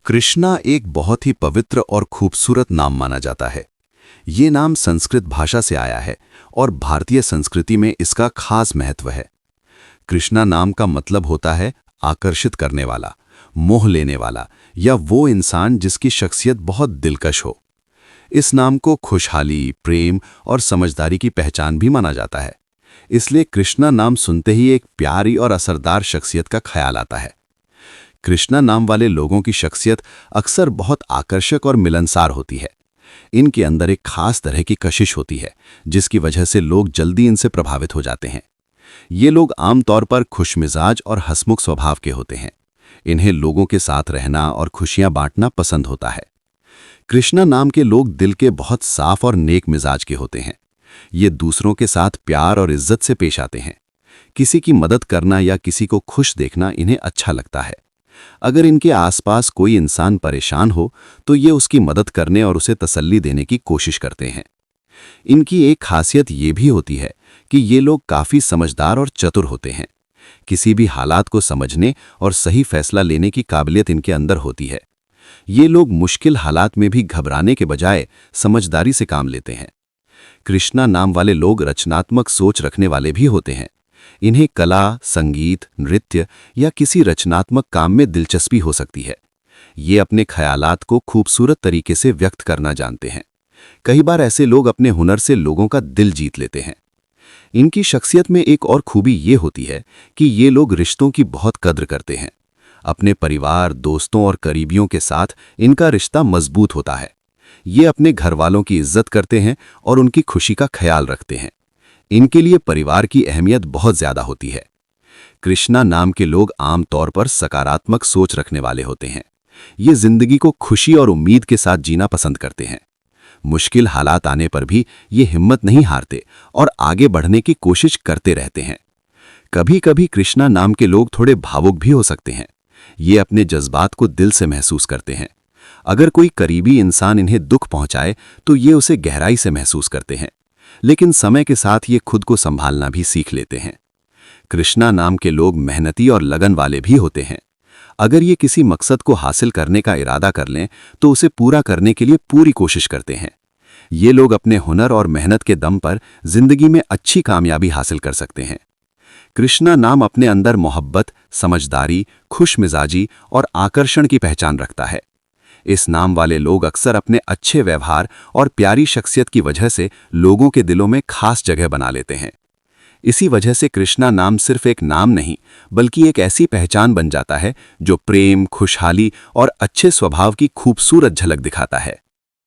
कृष्णा एक बहुत ही पवित्र और खूबसूरत नाम माना जाता है। ये नाम संस्कृत भाषा से आया है और भारतीय संस्कृति में इसका खास महत्व है। कृष्णा नाम का मतलब होता है आकर्षित करने वाला, मोह लेने वाला या वो इंसान जिसकी शख्सियत बहुत दिलकश हो। इस नाम को खुशहाली, प्रेम और समझदारी की पहचान भी माना जाता है। इसलिए कृष्णा नाम सुनते ही एक प्यारी और असरदार शख्सियत का ख्याल आता है। कृष्णा नाम वाले लोगों की शख्सियत अक्सर बहुत आकर्षक और मिलनसार होती है। इनके अंदर एक खास तरह की कशिश होती है, जिसकी वजह से लोग जल्दी इनसे प्रभावित हो जाते हैं। ये लोग आमतौर पर खुशमिजाज और हंसमुख स्वभाव के होते हैं। इन्हें लोगों के साथ रहना और खुशियां बांटना पसंद होता है। कृष्णा नाम के लोग दिल के बहुत साफ और नेक मिजाज के होते हैं। ये दूसरों के साथ प्यार और इज्जत से पेश आते हैं। किसी की मदद करना या किसी को खुश देखना इन्हें अच्छा लगता है। अगर इनके आसपास कोई इंसान परेशान हो तो ये उसकी मदद करने और उसे तसल्ली देने की कोशिश करते हैं। इनकी एक खासियत ये भी होती है कि ये लोग काफ़ी समझदार और चतुर होते हैं। किसी भी हालात को समझने और सही फैसला लेने की काबिलियत इनके अंदर होती है। ये लोग मुश्किल हालात में भी घबराने के बजाय समझदारी से काम लेते हैं। कृष्णा नाम वाले लोग रचनात्मक सोच रखने वाले भी होते हैं। इन्हें कला, संगीत, नृत्य या किसी रचनात्मक काम में दिलचस्पी हो सकती है। ये अपने ख्यालात को खूबसूरत तरीके से व्यक्त करना जानते हैं। कई बार ऐसे लोग अपने हुनर से लोगों का दिल जीत लेते हैं। इनकी शख्सियत में एक और खूबी ये होती है कि ये लोग रिश्तों की बहुत कद्र करते हैं। अपने परिवार, दोस्तों और करीबियों के साथ इनका रिश्ता मजबूत होता है। ये अपने घर वालों की इज्जत करते हैं और उनकी खुशी का ख्याल रखते हैं। इनके लिए परिवार की अहमियत बहुत ज्यादा होती है। कृष्णा नाम के लोग आमतौर पर सकारात्मक सोच रखने वाले होते हैं। ये जिंदगी को खुशी और उम्मीद के साथ जीना पसंद करते हैं। मुश्किल हालात आने पर भी ये हिम्मत नहीं हारते और आगे बढ़ने की कोशिश करते रहते हैं। कभी कभी कृष्णा नाम के लोग थोड़े भावुक भी हो सकते हैं। ये अपने जज्बात को दिल से महसूस करते हैं। अगर कोई करीबी इंसान इन्हें दुख पहुंचाए तो ये उसे गहराई से महसूस करते हैं, लेकिन समय के साथ ये खुद को संभालना भी सीख लेते हैं। कृष्णा नाम के लोग मेहनती और लगन वाले भी होते हैं। अगर ये किसी मकसद को हासिल करने का इरादा कर लें तो उसे पूरा करने के लिए पूरी कोशिश करते हैं। ये लोग अपने हुनर और मेहनत के दम पर जिंदगी में अच्छी कामयाबी हासिल कर सकते हैं। कृष्णा नाम अपने अंदर मोहब्बत, समझदारी, खुशमिजाजी और आकर्षण की पहचान रखता है। इस नाम वाले लोग अक्सर अपने अच्छे व्यवहार और प्यारी शख्सियत की वजह से लोगों के दिलों में खास जगह बना लेते हैं। इसी वजह से कृष्णा नाम सिर्फ एक नाम नहीं, बल्कि एक ऐसी पहचान बन जाता है जो प्रेम, खुशहाली और अच्छे स्वभाव की खूबसूरत झलक दिखाता है।